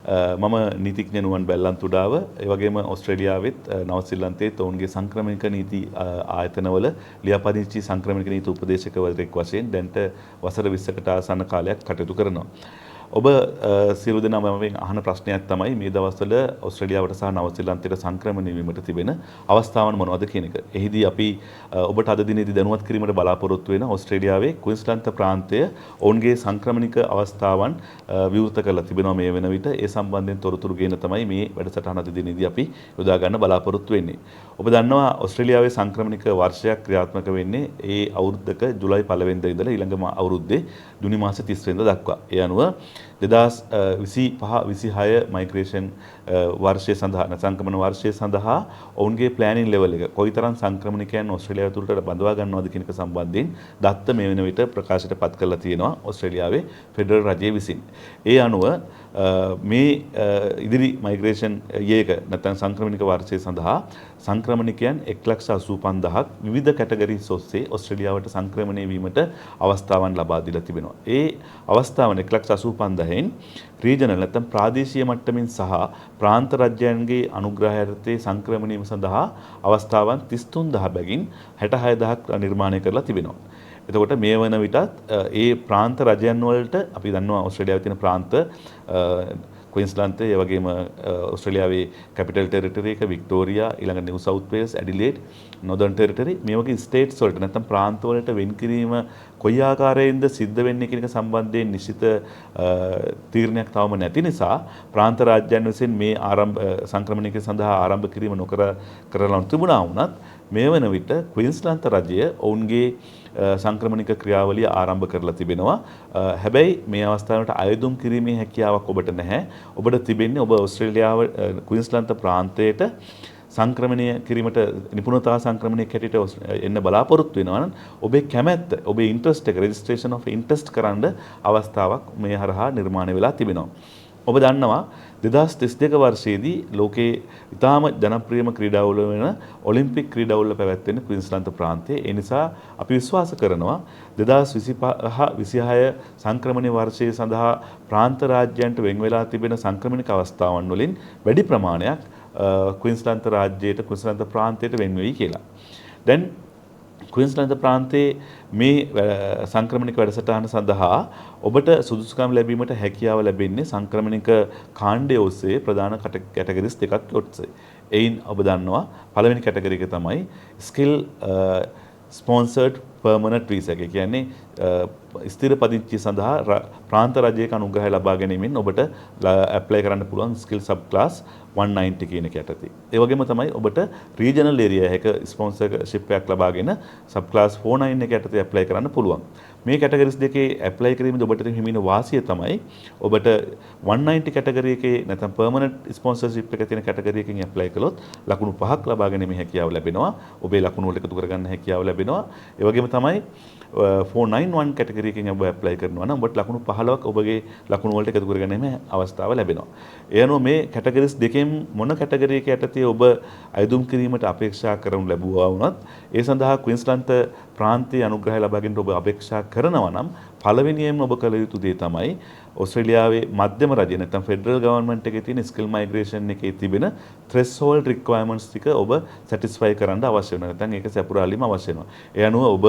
මම නීතිඥ නුවන් බැල්ලන්තුඩාව ඒ වගේම ඕස්ට්‍රේලියාවෙත් නව ශ්‍රීලන්තයේත් ඔවුන්ගේ සංක්‍රමණික නීති ආයතනවල ලියාපදිංචි සංක්‍රමණික නීති උපදේශකවරයෙක් වශයෙන් දැන්ට වසර 20කට ආසන්න කාලයක් කටයුතු කරනවා. ඔබ සියලු දෙනාම මම අහන ප්‍රශ්නයක් තමයි මේ දවස්වල ඕස්ට්‍රේලියාවට සහ නව ශ්‍රීලන්තයට සංක්‍රමණය වීමට තිබෙන අවස්ථාවන් මොනවද කියන එක. එහිදී අපි ඔබට අද දිනේදී දැනුවත් කිරීමට බලාපොරොත්තු වෙන ඕස්ට්‍රේලියාවේ ක්වීන්ස්ලන්ත ප්‍රාන්තය ඔවුන්ගේ සංක්‍රමණික අවස්ථාවන් විවෘත කරලා තිබෙනවා මේ වෙන විට. ඒ සම්බන්ධයෙන් තොරතුරු ගෙන තමයි මේ වැඩසටහන අද දිනේදී අපි යොදා ගන්න බලාපොරොත්තු වෙන්නේ. ඔබ දන්නවා ඕස්ට්‍රේලියාවේ සංක්‍රමණික වර්ෂයක් ක්‍රියාත්මක වෙන්නේ ඒ අවුරුද්දක ජුලයි 1 වෙනිදා ඉඳලා ඊළඟ අවුරුද්දේ ජුනි මාස 30 වෙනිදා දක්වා. ඒ අනුව 2025-26 මයිග්‍රේෂන් වර්ෂය සඳහා සංක්‍රමණ වර්ෂය සඳහා ඔවුන්ගේ ප්ලෑනින් ලෙවල් එක කොයිතරම් සංක්‍රමණිකයන් ඕස්ට්‍රේලියාව තුළට බඳවා ගන්නවද කියන එක සම්බන්ධයෙන් දත්ත මේ වෙන විට ප්‍රකාශයට පත් කරලා තියෙනවා ඕස්ට්‍රේලියාවේ ෆෙඩරල් රජය විසින්. ඒ අනුව මේ ඉදිරි මයිග්‍රේෂන් යේක නැත්නම් සංක්‍රමණික වර්ෂය සඳහා සංක්‍රමණිකයන් 1,85,000ක් විවිධ කැටගරිස් ඔස්සේ ඕස්ට්‍රේලියාවට සංක්‍රමණය වීමට අවස්ථාවන් ලබා දීලා තිබෙනවා. ඒ අවස්ථාවන් 1,85,000න් රීජනල් නැත්නම් ප්‍රාදේශීය මට්ටමින් සහ ප්‍රාන්ත රාජ්‍යයන්ගේ අනුග්‍රහය යටතේ සංක්‍රමණය වීම සඳහා අවස්ථාවන් 33,000 බැගින් 66,000ක් නිර්මාණය කරලා තිබෙනවා. එතකොට මේ වන විටත් ඒ ප්‍රාන්ත රජයන් වලට අපි දන්නවා ඕස්ට්‍රේලියාවේ තියෙන ප්‍රාන්ත ක්වීන්ස්ලන්තය ඒ වගේම ඕස්ට්‍රේලියාවේ කැපිටල් ටෙරිටරි එක වික්ටෝරියා ඊළඟ New South Wales Adelaide Northern Territory මේ වගේ ස්ටේට්ස් වලට නැත්නම් ප්‍රාන්ත වලට වෙන් කිරීම කොයි ආකාරයෙන්ද සිද්ධ වෙන්නේ කියන එක සම්බන්ධයෙන් නිශ්චිත තීරණයක් තවම නැති නිසා ප්‍රාන්ත රාජ්‍යයන් විසින් මේ සංක්‍රමණික සඳහා ආරම්භ කිරීම නොකර කරලා තිබුණා වුණත් මේ වන විට ක්වීන්ස්ලන්ත රජය ඔවුන්ගේ සංක්‍රමණික ක්‍රියාවලිය ආරම්භ කරලා තිබෙනවා. හැබැයි මේ අවස්ථාවට අයදුම් කිරීමේ හැකියාවක් ඔබට නැහැ. ඔබට තිබෙන්නේ ඔබ ඕස්ට්‍රේලියාව ක්වීන්ස්ලන්ත ප්‍රාන්තයට සංක්‍රමණය කිරීමට නිපුණතා සංක්‍රමණයක් හැටියට එන්න බලාපොරොත්තු වෙනවා නම් ඔබේ කැමැත්ත ඔබේ ඉන්ට්‍රස්ට් එක රෙජිස්ට්‍රේෂන් ඔෆ් ඉන්ට්‍රස්ට් කරන්න අවස්ථාවක් මේ හරහා නිර්මාණය වෙලා තිබෙනවා. ඔබ දන්නවා 2032 වර්ෂයේදී ලෝකයේ ඉතාම ජනප්‍රියම ක්‍රීඩාවල වෙන ඔලිම්පික් ක්‍රීඩාවල පැවැත්වෙන ක්වීන්ස්ලන්ත ප්‍රාන්තයේ. ඒ නිසා අපි විශ්වාස කරනවා 2025-26 සංක්‍රමණීය වර්ෂය සඳහා ප්‍රාන්ත රාජ්‍යයන්ට වෙන් වෙලා තිබෙන සංක්‍රමණික අවස්ථාවන් වලින් වැඩි ප්‍රමාණයක් ක්වීන්ස්ලන්ත රාජ්‍යයට ක්වීන්ස්ලන්ත ප්‍රාන්තයට වෙන් වෙයි කියලා. දැන් ක්වීන්ස්ලන්ත ප්‍රාන්තයේ මේ සංක්‍රමණික වැඩසටහන සඳහා ඔබට සුදුසුකම් ලැබීමට හැකියාව ලැබෙන්නේ සංක්‍රමණික කාණ්ඩය ඔස්සේ ප්‍රධාන කැටගරිස් දෙකක් ඔස්සේ. එයින් ඔබ දන්නවා පළවෙනි කැටගරි එක තමයි ස්කිල් ස්පොන්සර්ඩ් පර්මනන්ට් වීසා එක. කියන්නේ ස්ථිර පදිංචිය සඳහා ප්‍රාන්ත රජයක අනුග්‍රහය ලබා ගැනීමෙන් ඔබට ඇප්ලයි කරන්න පුළුවන් ස්කිල් සබ් ක්ලාස් 190 කියන එක යටතේ. ඒ වගේම තමයි ඔබට රීජනල් ඒරියා එකක ස්පොන්සර්ෂිප් එකක් ලබාගෙන සබ් ක්ලාස් 49 එක යටතේ ඇප්ලයි කරන්න පුළුවන්. මේ කැටගරිස් දෙකේ ඇප්ලයි කිරීමේදී ඔබට හිමින වාසිය තමයි ඔබට 190 කැටගරි එකේ නැත්නම් පර්මනන්ට් ස්පොන්සර්ෂිප් එක තියෙන කැටගරි එකකින් ඇප්ලයි කළොත් ලකුණු 5ක් ලබා ගැනීමේ හැකියාව ලැබෙනවා. ඔබේ ලකුණු වලට එකතු කරගන්න හැකියාව ලැබෙනවා. ඒ වගේම තමයි 491 කැටගරි එකකින් ඔබ ඇප්ලයි කරනවා නම් ඔබට ලකුණු 15ක් ඔබගේ ලකුණු වලට එකතු කරගැනීමේ අවස්ථාව ලැබෙනවා. ඒ අනුව මේ කැටගරිස් දෙකෙන් මොන කැටගරි එක යටතේ ඔබ අයදුම් කිරීමට අපේක්ෂා කරනු ලැබුවා වුණත් ඒ සඳහා ක්වීන්ස්ලන්ත ප්‍රාන්තයේ අනුග්‍රහය ලබා ගැනීමට ඔබ අපේක්ෂා කරනවා නම් පළවෙනියෙන්ම ඔබ කළ යුතු දේ තමයි ඕස්ට්‍රේලියාවේ මධ්‍යම රජය නැත්නම් ෆෙඩරල් ගවර්න්මන්ට් එකේ තියෙන ස්කිල් මයිග්‍රේෂන් එකේ තිබෙන threshold requirements ටික ඔබ satisfy කරන්න අවශ්‍ය වෙනවා. නැත්නම් ඒක සපුරාලීම අවශ්‍ය වෙනවා. ඒ අනුව ඔබ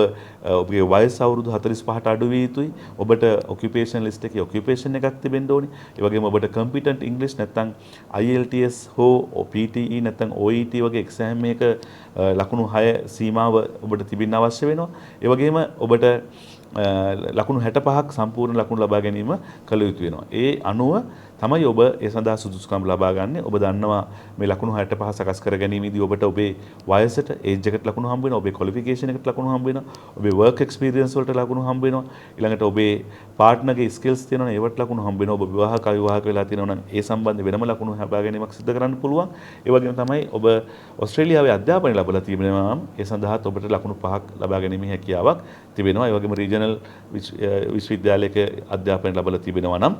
ඔබගේ වයස අවුරුදු 45ට අඩු විය යුතුයි. ඔබට occupation list එකේ occupation එකක් තිබෙන්න ඕනේ. ඒ වගේම ඔබට competent English නැත්නම් IELTS හෝ PTE නැත්නම් OET වගේ exam එක ලකුණු 6 සීමාව ඔබට තිබෙන්න අවශ්‍ය වෙනවා. ඒ වගේම ඔබට ලකුණු 65ක් සම්පූර්ණ ලකුණු ලබා ගැනීම කළ යුතු වෙනවා. ඒ අනුව තමයි ඔබ ඒ සඳහා සුදුසුකම් ලබා ගන්න. ඔබ දන්නවා මේ ලකුණු 65 සකස් කර ගැනීමේදී ඔබට ඔබේ වයසට ඒජ් එකට ලකුණු හම්බ වෙනවා. ඔබේ ක්වොලිෆිකේෂන් එකට ලකුණු හම්බ වෙනවා. ඔබේ වර්ක් එක්ස්පීරියන්ස් වලට ලකුණු හම්බ වෙනවා. ඊළඟට ඔබේ පාර්ට්නර්ගේ ස්කිල්ස් තියෙනවා ඒවට ලකුණු හම්බ වෙනවා. ඔබ විවාහක අවිවාහක වෙලා තියෙනවා නම් ඒ සම්බන්ධ වෙනම ලකුණු ලබා ගැනීමක් සිදු කරන්න පුළුවන්. ඒ වගේම තමයි ඔබ ඕස්ට්‍රේලියාවේ අධ්‍යාපනය ලැබලා තිබෙනවා නම් ඒ සඳහාත් ඔබට ලකුණු 5ක් ලබා ගැනීමේ හැකියාවක් තිබෙනවා. ඒ වගේම රීජනල් විශ්වවිද්‍යාලයක අධ්‍යාපනය ලැබලා තිබෙනවා නම්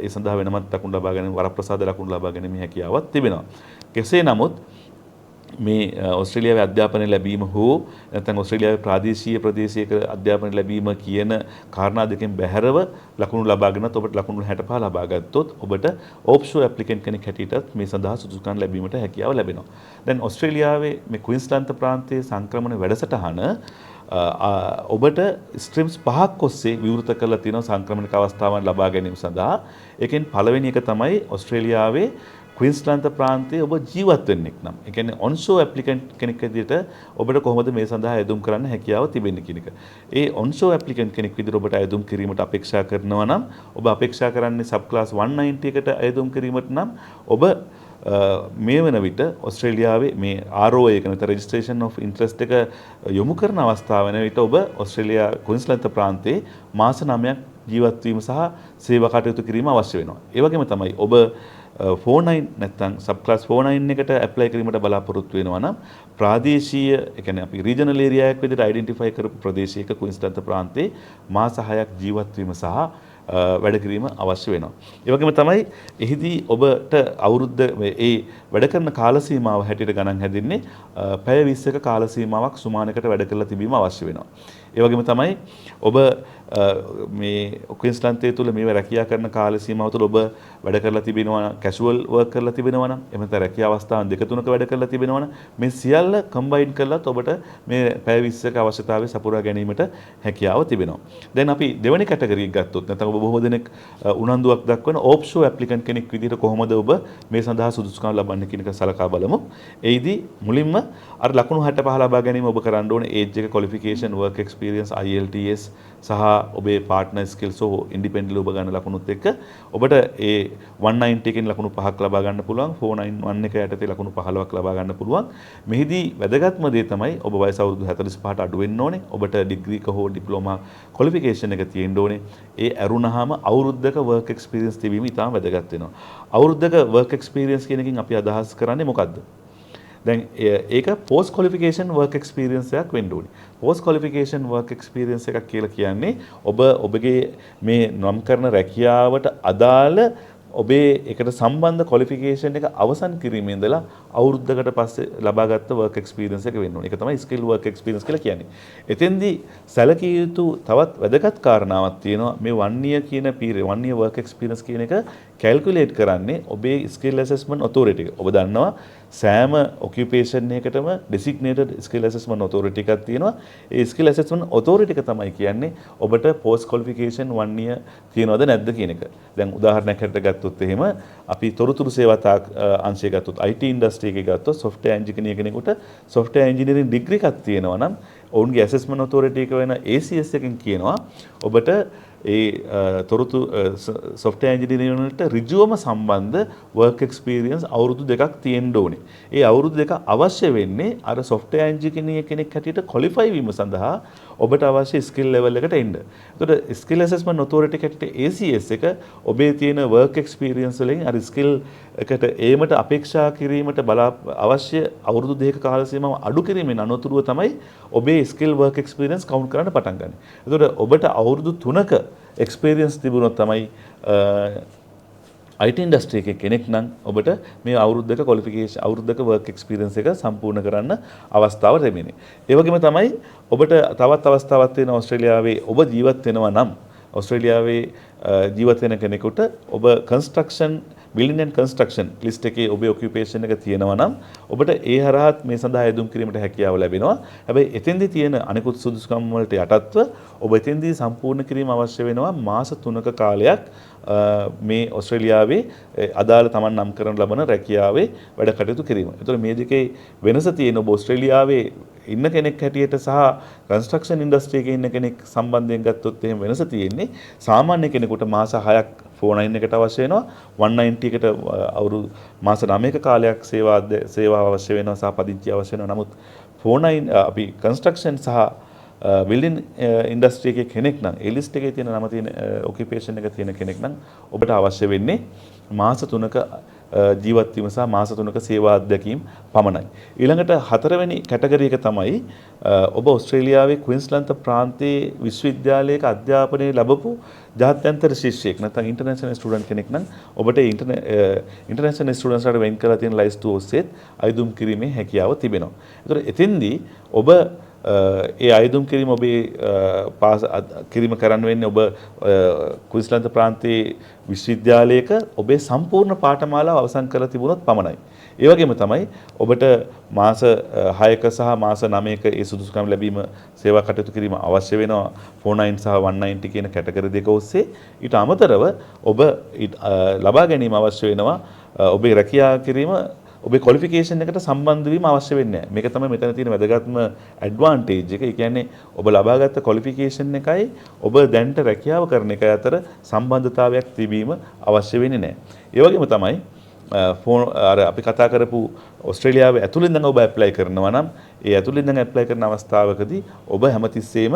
ඒ සඳහා වෙනමත් ලකුණු ලබා ගැනීම වරප්‍රසාද ලකුණු ලබා ගැනීම හැකියාවක් තිබෙනවා. කෙසේ නමුත් මේ ඕස්ට්‍රේලියාවේ අධ්‍යාපනය ලැබීම හෝ නැත්නම් ඕස්ට්‍රේලියාවේ ප්‍රාදේශීය ප්‍රදේශයක අධ්‍යාපනය ලැබීම කියන කාරණා දෙකෙන් බැහැරව ලකුණු ලබාගෙනත් ඔබට ලකුණු 65 ලබා ගත්තොත් ඔබට ඕප්ෂෝ ඇප්ලිකන්ට් කෙනෙක් හැටියටත් මේ සඳහා සුදුසුකම් ලැබීමට හැකියාව ලැබෙනවා. දැන් ඕස්ට්‍රේලියාවේ මේ ක්වීන්ස්ලන්ත ප්‍රාන්තයේ සංක්‍රමණ වැඩසටහන ඔබට ස්ට්‍රීම්ස් 5ක් ඔස්සේ විවෘත කරලා තියෙනවා සංක්‍රමණික අවස්ථාවන් ලබා ගැනීම සඳහා. ඒකෙන් පළවෙනි එක තමයි ඕස්ට්‍රේලියාවේ ක්වීන්ස්ලන්ත ප්‍රාන්තයේ ඔබ ජීවත් වෙන්නෙක් නම් ඒ කියන්නේ ඔන්ෂෝ ඇප්ලිකන්ට් කෙනෙක් විදිහට ඔබට කොහොමද මේ සඳහා අයදුම් කරන්න හැකියාව තිබෙන්නේ කියන එක. ඒ ඔන්ෂෝ ඇප්ලිකන්ට් කෙනෙක් විදිහට ඔබට අයදුම් කිරීමට අපේක්ෂා කරනවා නම් ඔබ අපේක්ෂා කරන්නේ සබ් ක්ලාස් 190 එකට අයදුම් කිරීමට නම් ඔබ මේ වන විට ඕස්ට්‍රේලියාවේ මේ ROA එක නැත්නම් රෙජිස්ට්‍රේෂන් ඔෆ් ඉන්ට්‍රස්ට් එක යොමු කරන අවස්ථාව වෙන විට ඔබ ඕස්ට්‍රේලියා ක්වීන්ස්ලන්ත ප්‍රාන්තයේ මාස 9ක් ජීවත් වීම සහ සේවා කටයුතු කිරීම අවශ්‍ය වෙනවා. ඒ වගේම තමයි ඔබ 49 නැත්නම් සබ් ක්ලාස් 49 එකට ඇප්ලයි කිරීමට බලාපොරොත්තු වෙනවා නම් ප්‍රාදේශීය ඒ කියන්නේ අපි රීජනල් ඒරියා එකක් විදිහට අයිඩෙන්ටිෆයි කරපු ප්‍රදේශයක ක්වීන්ස්ලන්ත ප්‍රාන්තයේ මාස 6ක් ජීවත් වීම සහ වැඩ කිරීම අවශ්‍ය වෙනවා. ඒ වගේම තමයි එහිදී ඔබට අවුරුද්ද ඒ වැඩ කරන කාල සීමාව හැටියට ගණන් හැදින්නේ පැය 20ක කාල සීමාවක් සුමානකට වැඩ කරලා තිබීම අවශ්‍ය වෙනවා. ඒ වගේම තමයි ඔබ මේ ක්වීන්ස්ලන්තයේ තුල මේව රැකියා කරන කාල සීමාව තුළ ඔබ වැඩ කරලා තිබෙනවා කැෂුවල් වර්ක් කරලා තිබෙනවා නම් එහෙම නැත්නම් රැකියා අවස්ථාවන් දෙක තුනක වැඩ කරලා තිබෙනවා නම් මේ සියල්ල කම්බයින් කරලත් ඔබට මේ පැය 20ක අවශ්‍යතාවය සපුරා ගැනීමට හැකියාව තිබෙනවා. දැන් අපි දෙවෙනි කැටගරි එක ගත්තොත් නැත්නම් ඔබ බොහෝ දෙනෙක් උනන්දුවක් දක්වන ඕප්ෂෝ ඇප්ලිකන්ට් කෙනෙක් විදිහට කොහොමද ඔබ මේ සඳහා සුදුසුකම් ලබන්නේ කියන එක සලකා බලමු. එෙහිදී මුලින්ම අර ලකුණු 65 ලබා ගැනීම ඔබ කරන්න ඕනේ ඒජ් එක ක්වොලිෆිකේෂන් වර්ක් එක්ස්පීරියන්ස් IELTS සහ ඔබේ පාර්ට්නර් ස්කිල්ස් හෝ ඉන්ඩිපෙන්ඩන්ට්ලි ඔබ ගන්න ලකුණුත් එක්ක ඔබට ඒ 190 එකෙන් ලකුණු 5ක් ලබා ගන්න පුළුවන් 491 එක යටතේ ලකුණු 15ක් ලබා ගන්න පුළුවන්. මෙහිදී වැදගත්ම දේ තමයි ඔබ වයස අවුරුදු 45ට අඩු වෙන්න ඕනේ. ඔබට ඩිග්‍රී එක හෝ ඩිප්ලෝමා ක්වොලිෆිකේෂන් එක තියෙන්න ඕනේ. ඒ ඇරුණාම අවුරුද්දක වර්ක් එක්ස්පීරියන්ස් තිබීම ඉතාම වැදගත් වෙනවා. අවුරුද්දක වර්ක් එක්ස්පීරියන්ස් කියන එකෙන් අපි අදහස් කරන්නේ මොකද්ද? දැන් ඒක පෝස්ට් ක්වොලිෆිකේෂන් වර්ක් එක්ස්පීරියන්ස් එකක් වෙන්න ඕනේ. පෝස්ට් ක්වොලිෆිකේෂන් වර්ක් එක්ස්පීරියන්ස් එකක් කියලා කියන්නේ ඔබගේ මේ නම් කරන රැකියාවට අදාළ ඔබේ එකට සම්බන්ධ ක්වොලිෆිකේෂන් එක අවසන් කිරීමේ ඉඳලා අවුරුද්දකට පස්සේ ලබාගත්ත වර්ක් එක්ස්පීරියන්ස් එක වෙන්න ඕනේ. ඒක තමයි ස්කිල් වර්ක් එක්ස්පීරියන්ස් කියලා කියන්නේ. එතෙන්දී සැලකිය යුතු තවත් වැදගත් කාරණාවක් තියෙනවා. මේ 1 year කියන පීරියඩ් 1 year work experience කියන එක කැල්කියුලේට් කරන්නේ ඔබේ ස්කිල් ඇසෙස්මන්ට් ඔතොරිටි එක. ඔබ දන්නවා සෑම ඔකියුපේෂන් එකකටම ඩෙසිග්නේටඩ් ස්කිල් ඇසෙස්මන්ට් ඔතොරිටි එකක් තියෙනවා. ඒ ස්කිල් ඇසෙස්මන්ට් ඔතොරිටි එක තමයි කියන්නේ ඔබට පෝස්ට් ක්වොලිෆිකේෂන් 1 year තියෙනවද නැද්ද කියන එක. දැන් උදාහරණයක් හැටියට ගත්තොත් එහෙම අපි තොරතුරු සේවා අංශය ගත්තොත් IT ඉන්ඩස්ට්‍රි එකේ ගත්තොත් software engineer කෙනෙකුට software engineering degree එකක් තියෙනවා නම් ඔවුන්ගේ assessment authority එක වෙන ACS එකෙන් කියනවා ඔබට ඒ software engineering වලට ඍජුවම සම්බන්ධ work experience අවුරුදු දෙකක් තියෙන්න ඕනේ. ඒ අවුරුදු දෙක අවශ්‍ය වෙන්නේ අර software engineer කෙනෙක් හැටියට qualify වීම සඳහා ඔබට අවශ්‍ය skill level එකට එන්න. එතකොට skill assessment authority හැටියට ACS එක ඔබේ තියෙන work experience වලින් අර skill එකට ඒමට අපේක්ෂා කිරීමට අවශ්‍ය අවුරුදු දෙකක කාල සීමාව අඩු කිරීමෙන් අනතුරුව තමයි ඔබේ skill work experience count කරන්න පටන් ගන්න. එතකොට ඔබට අවුරුදු 3ක experience තිබුණොත් තමයි IT industry එකේ කෙනෙක් නම් ඔබට මේ අවුරුද්දක qualification අවුරුද්දක work experience එක සම්පූර්ණ කරන්න අවස්ථාව ලැබෙන්නේ. ඒ වගේම තමයි ඔබට තවත් අවස්ථාවක් තියෙනවා ඕස්ට්‍රේලියාවේ ඔබ ජීවත් වෙනවා නම් ඕස්ට්‍රේලියාවේ ජීවත් වෙන කෙනෙකුට ඔබ construction building and construction list එකේ ඔබේ occupation එක තියෙනවා නම් ඔබට ඒ හරහාත් මේ සඳහා යෙදුම් කිරීමට හැකියාව ලැබෙනවා. හැබැයි එතෙන්දී තියෙන අනිකුත් සුදුසුකම් වලට යටත්ව ඔබ එතෙන්දී සම්පූර්ණ කිරීම අවශ්‍ය වෙනවා මාස 3ක කාලයක් මේ ඕස්ට්‍රේලියාවේ අදාළ තමන් නම් කරන ලබන රැකියාවේ වැඩ කටයුතු කිරීම. ඒතකොට මේ දෙකේ වෙනස තියෙන ඔබ ඕස්ට්‍රේලියාවේ ඉන්න කෙනෙක් හැටියට සහ කන්ස්ට්‍රක්ෂන් ඉන්ඩස්ට්‍රි එකේ ඉන්න කෙනෙක් සම්බන්ධයෙන් ගත්තොත් එහෙම වෙනස තියෙන්නේ. සාමාන්‍ය කෙනෙකුට මාස 6ක් 49 එකට අවශ්‍ය වෙනවා 190 එකට අවුරුදු මාස 9ක කාලයක් සේවාව අවශ්‍ය වෙනවා සහ පදිංචිය අවශ්‍ය වෙනවා. නමුත් 49 අපි කන්ස්ට්‍රක්ෂන් සහ බිල්ඩින් ඉන්ඩස්ට්‍රි එකේ කෙනෙක් නම් ඒ ලිස්ට් එකේ තියෙන නම තියෙන ඔකියුපේෂන් එක තියෙන කෙනෙක් නම් ඔබට අවශ්‍ය වෙන්නේ මාස 3ක ජීවත් වීම සහ මාස 3ක සේවා අත්දැකීම් පමණයි. ඊළඟට හතරවෙනි කැටගරි එක තමයි ඔබ ඕස්ට්‍රේලියාවේ ක්වීන්ස්ලන්ත ප්‍රාන්තයේ විශ්වවිද්‍යාලයක අධ්‍යාපනය ලැබපු ජාත්‍යන්තර ශිෂ්‍යයෙක් නැත්නම් ඉන්ටර්නැෂනල් ස්ටුඩන්ට් කෙනෙක් නම් ඔබට ඉන්ටර්නැෂනල් ස්ටුඩන්ට්ස්ලාට වෙන් කරලා තියෙන ලයිස්තුව ඔස්සේ අයදුම් කිරීමේ හැකියාව තිබෙනවා. ඒතර එතෙන්දී ඔබ ඒ අයදුම් කිරීම ඔබේ කිරීම කරන්න වෙන්නේ ඔබ ක්වීන්ස්ලන්ත ප්‍රාන්තයේ විශ්වවිද්‍යාලයක ඔබේ සම්පූර්ණ පාඨමාලාව අවසන් කරලා තිබුණොත් පමණයි. ඒ වගේම තමයි ඔබට මාස 6ක සහ මාස 9ක ඒ සුදුසුකම් ලැබීම සේවා කටයුතු කිරීම අවශ්‍ය වෙනවා 49 සහ 190 කියන කැටගරි දෙක ඔස්සේ. ඊට අමතරව ඔබ ලබා ගැනීම අවශ්‍ය වෙනවා ඔබේ රැකියාව කිරීම ඔබේ ක්වොලිෆිකේෂන් එකට සම්බන්ධ වීම අවශ්‍ය වෙන්නේ නැහැ. මේක තමයි මෙතන තියෙන වැදගත්ම ඇඩ්වාන්ටේජ් එක. ඒ කියන්නේ ඔබ ලබාගත් ක්වොලිෆිකේෂන් එකයි ඔබ දැනට රැකියාව කරන එක අතර සම්බන්ධතාවයක් තිබීම අවශ්‍ය වෙන්නේ නැහැ. ඒ වගේම තමයි අපි කතා කරපු ඕස්ට්‍රේලියාවේ ඇතුළෙන් ඉඳන් ඔබ ඇප්ලයි කරනවා නම් ඒ ඇතුළෙන් ඉඳන් ඇප්ලයි කරන අවස්ථාවකදී ඔබ හැමතිස්සෙම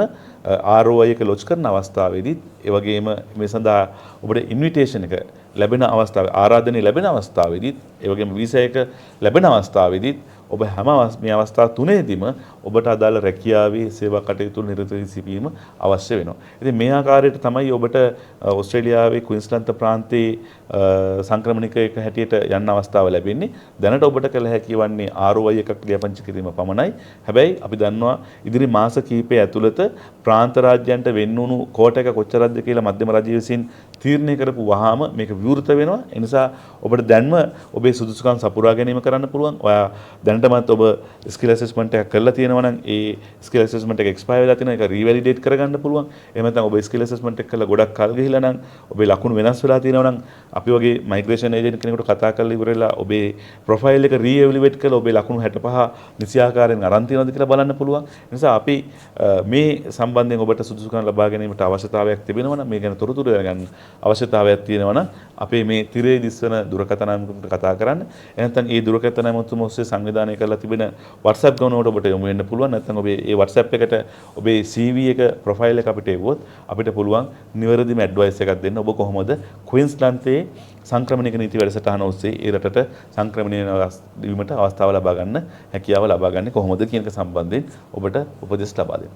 ROI එක ලොච් කරන අවස්ථාවේදී ඒ වගේම මේ සඳහා ඔබට ඉන්විටේෂන් එක ලැබෙන අවස්ථාවේ ආරාධනය ලැබෙන අවස්ථාවේදී ඒ වගේම වීසා එක ලැබෙන අවස්ථාවේදී ඔබ හැම මේ අවස්ථා තුනේදීම ඔබට අදාළ රැකියාවේ සේවා කටයුතු නිරත වී සිටීම අවශ්‍ය වෙනවා. ඉතින් මේ ආකාරයට තමයි ඔබට ඕස්ට්‍රේලියාවේ ක්වීන්ස්ලන්ත ප්‍රාන්තයේ සංක්‍රමණිකයක හැටියට යන්න අවස්ථාව ලැබෙන්නේ. දැනට ඔබට කළ හැකි වන්නේ ROI එකක් ලියාපදිංචි කිරීම පමණයි. හැබැයි අපි දන්නවා ඉදිරි මාස කිහිපය ඇතුළත ප්‍රාන්ත රාජ්‍යයන්ට වෙන්නුණු කෝට එක කොච්චරද කියලා මධ්‍යම රජය විසින් තීරණය කරපු වහාම මේක විවෘත වෙනවා. ඒ නිසා ඔබට දැන්ම ඔබේ සුදුසුකම් සපුරා ගැනීම කරන්න පුළුවන්. ඔයා දැනටමත් ඔබ ස්කිල් ඇසෙස්මන්ට් එකක් කරලා තියෙනවා නම් ඒ ස්කිල් ඇසෙස්මන්ට් එක එක්ස්පයර් වෙලා තියෙනවා. ඒක රීවැලිඩේට් කරගන්න පුළුවන්. එහෙම නැත්නම් ඔබ ස්කිල් ඇසෙස්මන්ට් එක කරලා ගොඩක් කල් ගිහිලා නම් ඔබේ ලකුණු වෙනස් වෙලා තියෙනවා නම් අපි වගේ මයිග්‍රේෂන් ඒජන්ට් කෙනෙකුට කතා කරලා ඉවරලා ඔබේ ප්‍රොෆයිල් එක රීඑවලුවේට් කරලා ඔබේ ලකුණු 65 නිසි ආකාරයෙන් අරන් තියනවද කියලා බලන්න පුළුවන්. ඒ නිසා අපි මේ සම්බන්ධයෙන් ඔබට සුදුසුකම් ලබා ගැනීමට අවශ්‍යතාවයක් තිබෙනවා නම් මේ ගැන තොරතුරු දැනගන්න අවශ්‍යතාවයක් තියෙනවා නම් අපේ මේ තිරේ දිස්වන දුරකථන අංකයට කතා කරන්න. එහෙනම් ඒ දුරකථන අංකතුම ඔස්සේ සංවිධානය කරලා තිබෙන WhatsApp ගණනකට ඔබට යොමු වෙන්න පුළුවන්. නැත්නම් ඔබේ ඒ WhatsApp එකට ඔබේ CV එක ප්‍රොෆයිල් එක අපිට එවුවොත් අපිට පුළුවන් නිවැරදිම ඇඩ්වයිස් එකක් දෙන්න. ඔබ කොහොමද ක්වීන්ස්ලන්තයේ සංක්‍රමණික නීති වැඩසටහන ඔස්සේ ඒ රටට සංක්‍රමණය වීමට අවස්ථාව ලබා ගන්න හැකියාව ලබා ගන්න කොහොමද කියන එක සම්බන්ධයෙන් ඔබට උපදෙස් ලබා දෙන්න.